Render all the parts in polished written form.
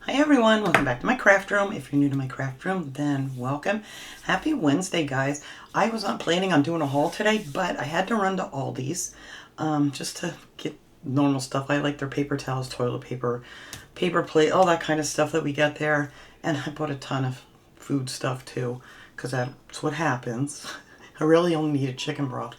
Hi everyone, welcome back to my craft room. If you're new to my craft room, then welcome. Happy Wednesday, guys. I was not planning on doing a haul today, but I had to run to Aldi's just to get normal stuff. I like their paper towels, toilet paper, paper plate, all that kind of stuff that we get there. And I bought a ton of food stuff too, because that's what happens. I really only needed chicken broth.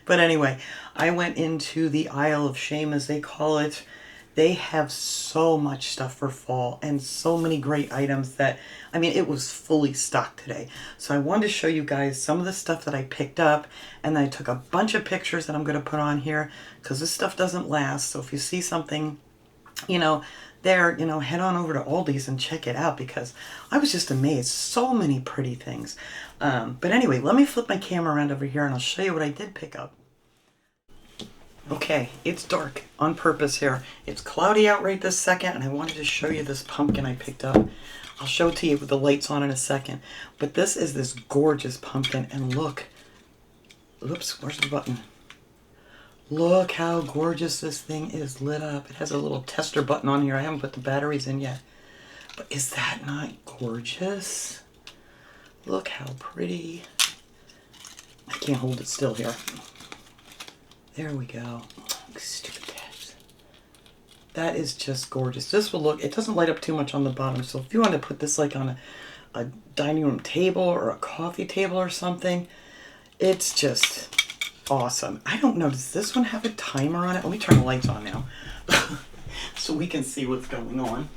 But anyway, I went into the aisle of shame, as they call it. They have so much stuff for fall and so many great items that, I mean, it was fully stocked today. So I wanted to show you guys some of the stuff that I picked up, and I took a bunch of pictures that I'm going to put on here because this stuff doesn't last. So if you see something, there, head on over to Aldi's and check it out because I was just amazed. So many pretty things. But anyway, let me flip my camera around over here and I'll show you what I did pick up. Okay, it's dark on purpose here. It's cloudy out right this second, and I wanted to show you this pumpkin I picked up. I'll show it to you with the lights on in a second. But this is this gorgeous pumpkin, and look. Oops, where's the button? Look how gorgeous this thing is lit up. It has a little tester button on here. I haven't put the batteries in yet. But is that not gorgeous? Look how pretty. I can't hold it still here. There we go. Stupid tabs. That is just gorgeous. This will look, it doesn't light up too much on the bottom. So if you want to put this like on a dining room table or a coffee table or something, it's just awesome. I don't know, does this one have a timer on it? Let me turn the lights on now so we can see what's going on.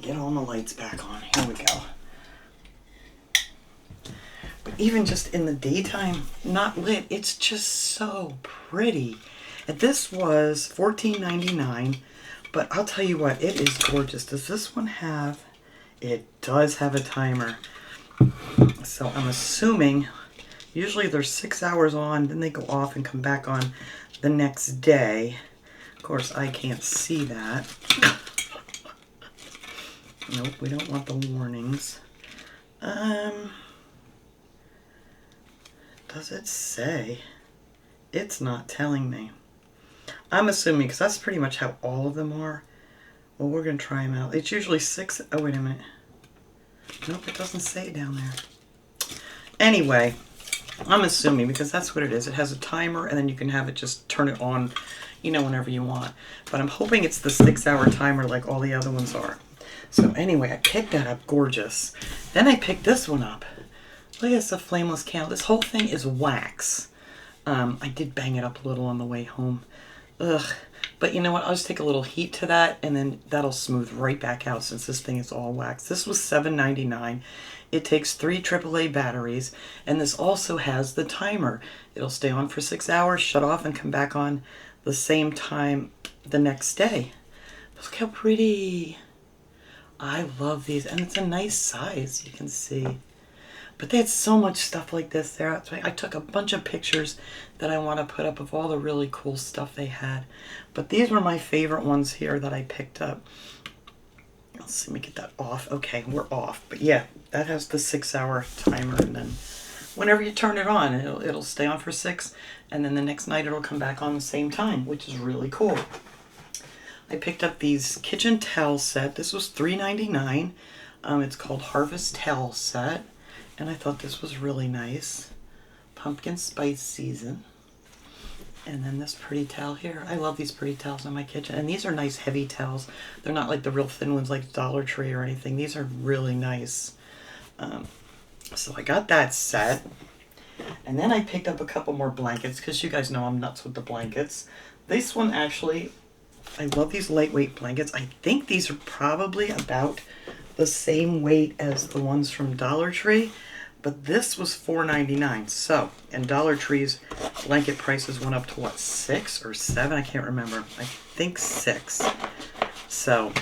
Get all the lights back on. Here we go. Even just in the daytime, not lit, it's just so pretty. And this was $14.99, but I'll tell you what, it is gorgeous. Does this one have, it does have a timer. So I'm assuming, usually they're 6 hours on, then they go off and come back on the next day. Of course, I can't see that. Nope, we don't want the warnings. Does it say? It's not telling me. I'm assuming, because that's pretty much how all of them are. Well, we're going to try them out. It's usually 6. Oh, wait a minute. Nope, it doesn't say down there. Anyway, I'm assuming, because that's what it is. It has a timer, and then you can have it just turn it on, whenever you want. But I'm hoping it's the 6-hour timer like all the other ones are. So anyway, I picked that up. Gorgeous. Then I picked this one up. Look, it's a flameless candle. This whole thing is wax. I did bang it up a little on the way home. Ugh. But you know what? I'll just take a little heat to that, and then that'll smooth right back out since this thing is all wax. This was $7.99. It takes 3 AAA batteries, and this also has the timer. It'll stay on for 6 hours, shut off, and come back on the same time the next day. Look how pretty. I love these, and it's a nice size, you can see. But they had so much stuff like this there. I took a bunch of pictures that I want to put up of all the really cool stuff they had. But these were my favorite ones here that I picked up. Let's see, let me get that off. Okay, we're off. But yeah, that has the 6-hour timer. And then whenever you turn it on, it'll stay on for 6. And then the next night it'll come back on the same time, which is really cool. I picked up these kitchen towel set. This was $3.99. It's called Harvest Towel Set. And I thought this was really nice. Pumpkin spice season. And then this pretty towel here. I love these pretty towels in my kitchen. And these are nice heavy towels. They're not like the real thin ones like Dollar Tree or anything. These are really nice. So I got that set. And then I picked up a couple more blankets because you guys know I'm nuts with the blankets. This one actually, I love these lightweight blankets. I think these are probably about the same weight as the ones from Dollar Tree. But this was $4.99. So, and Dollar Tree's blanket prices went up to what, 6 or 7? I can't remember. I think 6. So,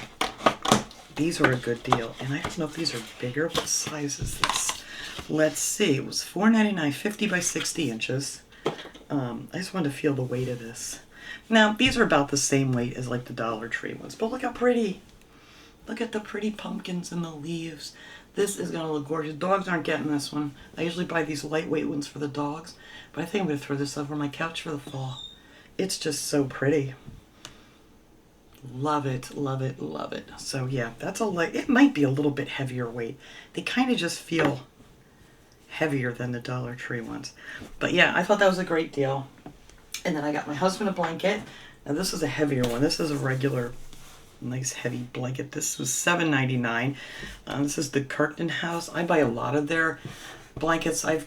these are a good deal. And I don't know if these are bigger. What size is this? Let's see. It was $4.99, 50 by 60 inches. I just wanted to feel the weight of this. Now, these are about the same weight as like the Dollar Tree ones. But look how pretty. Look at the pretty pumpkins and the leaves. This is going to look gorgeous. Dogs aren't getting this one. I usually buy these lightweight ones for the dogs. But I think I'm going to throw this over my couch for the fall. It's just so pretty. Love it, love it, love it. So yeah, that's a it might be a little bit heavier weight. They kind of just feel heavier than the Dollar Tree ones. But yeah, I thought that was a great deal. And then I got my husband a blanket. Now this is a heavier one. This is a regular, nice heavy blanket. This was $7.99. This is the Kirkton House. I buy a lot of their blankets. I've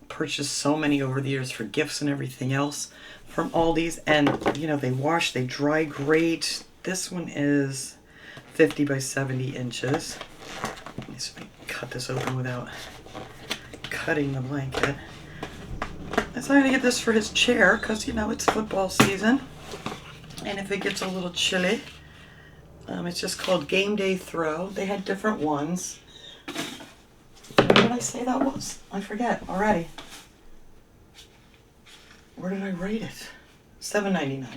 purchased so many over the years for gifts and everything else from Aldi's. And, you know, they wash, they dry great. This one is 50 by 70 inches. Let me see if I can cut this open without cutting the blanket. So I'm going to get this for his chair because, you know, it's football season. And if it gets a little chilly, it's just called Game Day Throw. They had different ones. Where did I say that was? I forget already. Where did I rate it? $7.99.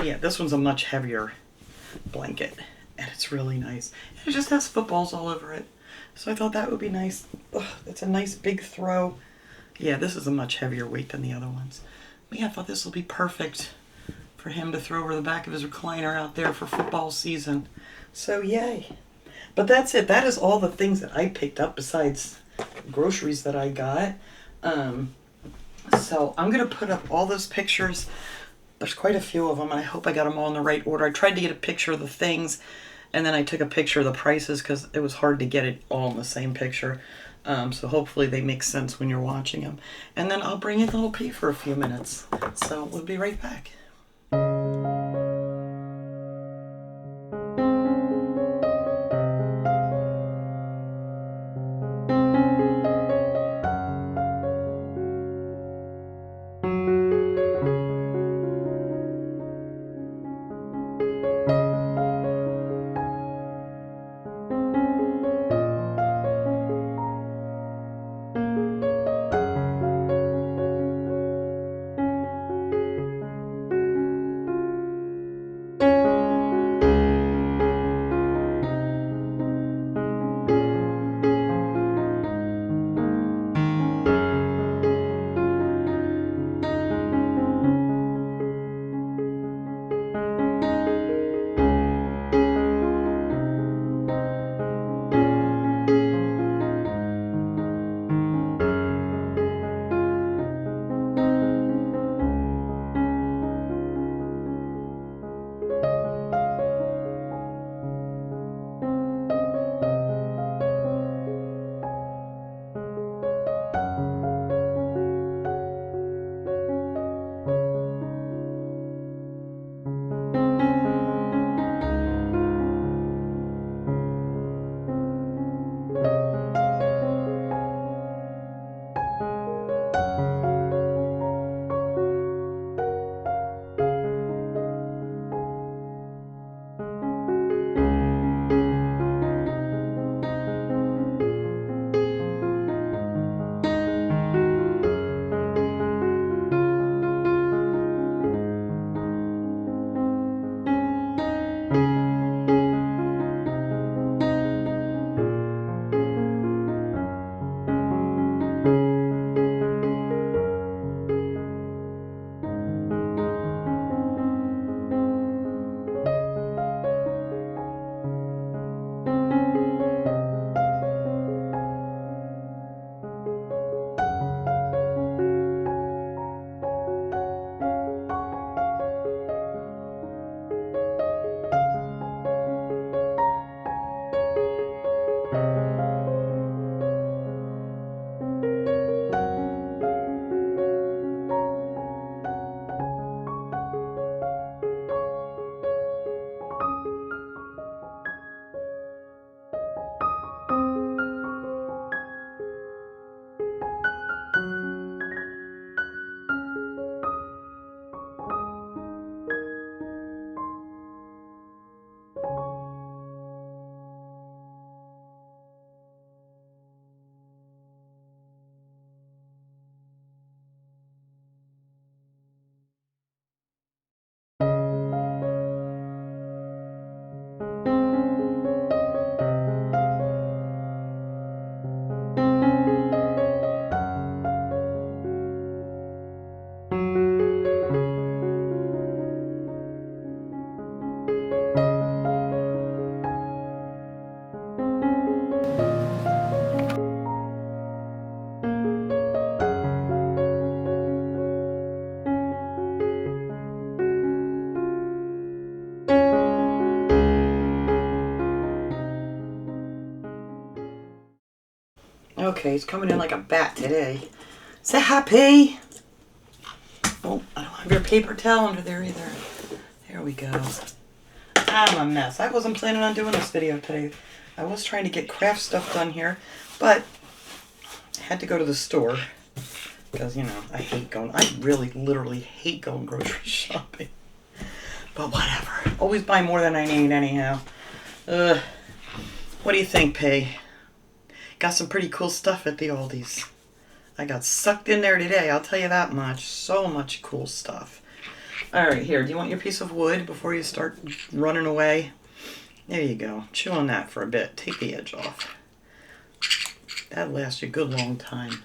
Yeah, this one's a much heavier blanket. And it's really nice. It just has footballs all over it. So I thought that would be nice. Ugh, it's a nice big throw. Yeah, this is a much heavier weight than the other ones. But yeah, I thought this will be perfect for him to throw over the back of his recliner out there for football season. So yay. But that's it. That is all the things that I picked up besides groceries that I got. So I'm going to put up all those pictures. There's quite a few of them, and I hope I got them all in the right order. I tried to get a picture of the things, and then I took a picture of the prices because it was hard to get it all in the same picture. So hopefully they make sense when you're watching them. And then I'll bring in little P for a few minutes. So we'll be right back. Okay, he's coming in like a bat today. Say happy. Oh, I don't have your paper towel under there either. There we go. I'm a mess. I wasn't planning on doing this video today. I was trying to get craft stuff done here, but I had to go to the store because, you know, I really literally hate going grocery shopping. But whatever. Always buy more than I need anyhow. What do you think, Pay? Got some pretty cool stuff at the Aldi's. I got sucked in there today, I'll tell you that much. So much cool stuff. Alright, here, do you want your piece of wood before you start running away? There you go. Chew on that for a bit. Take the edge off. That lasts you a good long time.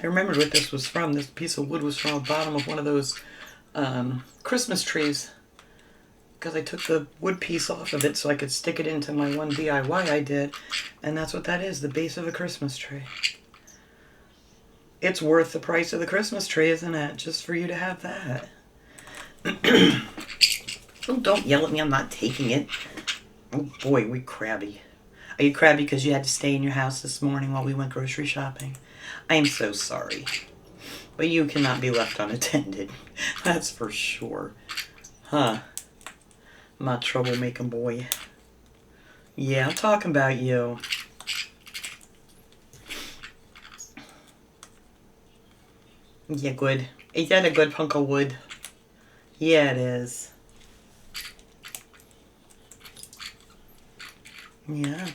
I remembered what this was from. This piece of wood was from the bottom of one of those Christmas trees. Because I took the wood piece off of it so I could stick it into my one DIY I did. And that's what that is, the base of a Christmas tree. It's worth the price of the Christmas tree, isn't it? Just for you to have that. Oh, don't yell at me, I'm not taking it. Oh boy, we crabby. Are you crabby because you had to stay in your house this morning while we went grocery shopping? I am so sorry. But you cannot be left unattended. That's for sure. Huh. My troublemaking boy. Yeah, I'm talking about you. Yeah, good. Is that a good hunk of wood? Yeah, it is. Yeah.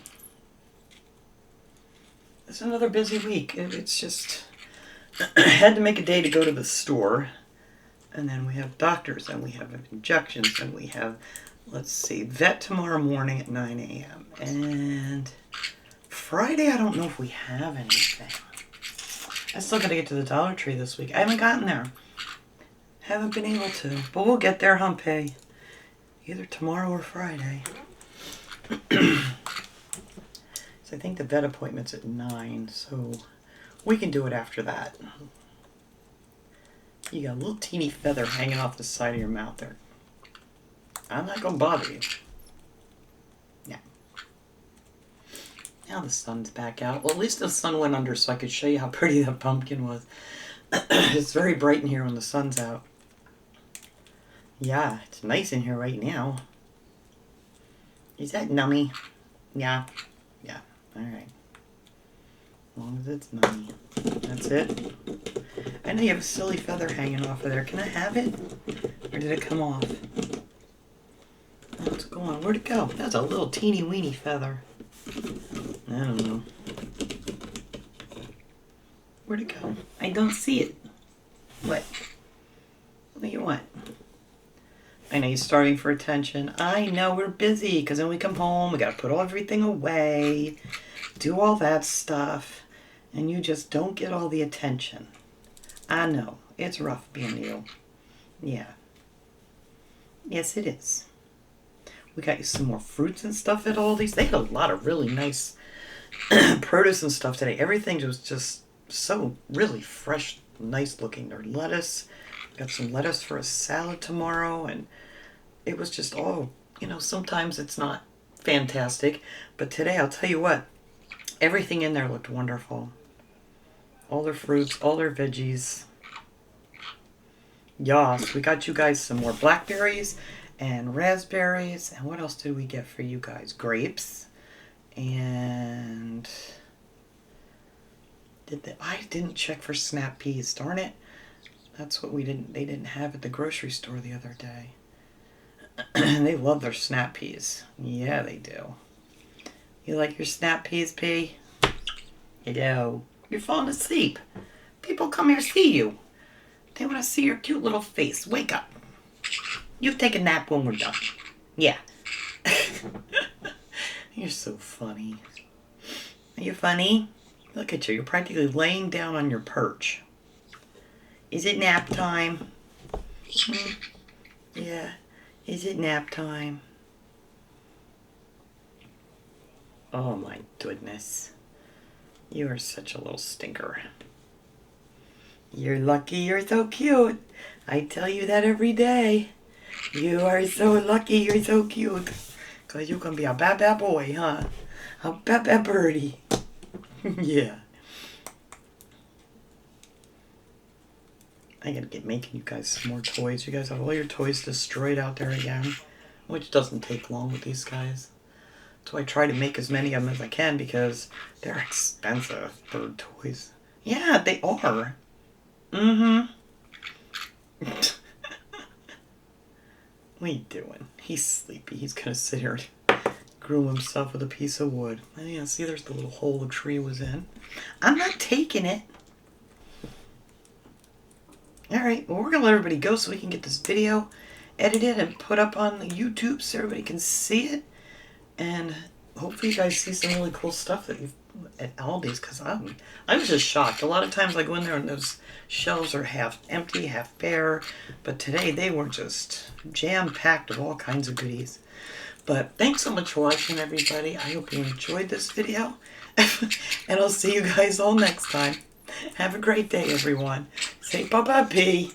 It's another busy week. It's just... I had to make a day to go to the store. And then we have doctors, and we have injections, and we have, let's see, vet tomorrow morning at 9 a.m. And Friday, I don't know if we have anything. I still got to get to the Dollar Tree this week. I haven't gotten there. Haven't been able to. But we'll get there, Humpay. Either tomorrow or Friday. So I think the vet appointment's at 9, so we can do it after that. You got a little teeny feather hanging off the side of your mouth there. I'm not going to bother you. Yeah. Now the sun's back out. Well, at least the sun went under so I could show you how pretty that pumpkin was. It's very bright in here when the sun's out. Yeah, it's nice in here right now. Is that nummy? Yeah. Yeah. Alright. As long as it's nummy. That's it. I know you have a silly feather hanging off of there. Can I have it? Or did it come off? Oh, what's going on? Where'd it go? That's a little teeny weeny feather. I don't know. Where'd it go? I don't see it. What? What do you want? I know you're starving for attention. I know we're busy because then we come home, we gotta put everything away, do all that stuff, and you just don't get all the attention. I know. It's rough being you. Yeah. Yes, it is. We got you some more fruits and stuff at Aldi's. They had a lot of really nice produce and stuff today. Everything was just so really fresh, nice looking. Their lettuce. Got some lettuce for a salad tomorrow. And it was just all, you know, sometimes it's not fantastic. But today, I'll tell you what. Everything in there looked wonderful. All their fruits, all their veggies. Yas, we got you guys some more blackberries and raspberries. And what else did we get for you guys? Grapes. And I didn't check for snap peas. Darn it. That's what they didn't have at the grocery store the other day. They love their snap peas. Yeah, they do. You like your snap peas, P? You do. You're falling asleep. People come here to see you. They want to see your cute little face. Wake up. You take a nap when we're done. Yeah. You're so funny. Are you funny? Look at you. You're practically laying down on your perch. Is it nap time? Yeah. Is it nap time? Oh my goodness. You are such a little stinker. You're lucky you're so cute. I tell you that every day. You are so lucky you're so cute. Because you're going to be a bad boy, huh? A Pepe birdie. Yeah. I gotta get making you guys some more toys. You guys have all your toys destroyed out there again, which doesn't take long with these guys. So I try to make as many of them as I can because they're expensive bird toys. Yeah, they are. Mm-hmm. What are you doing? He's sleepy. He's gonna sit here and groom himself with a piece of wood. Oh, yeah, see, there's the little hole the tree was in. I'm not taking it. Alright, well, we're gonna let everybody go so we can get this video edited and put up on the YouTube so everybody can see it. And hopefully you guys see some really cool stuff that you've at Aldi's, because I was just shocked. A lot of times I go in there and those shelves are half empty, half bare, but today they were just jam-packed with all kinds of goodies. But thanks so much for watching, everybody. I hope you enjoyed this video, and I'll see you guys all next time. Have a great day, everyone. Say bye-bye, P.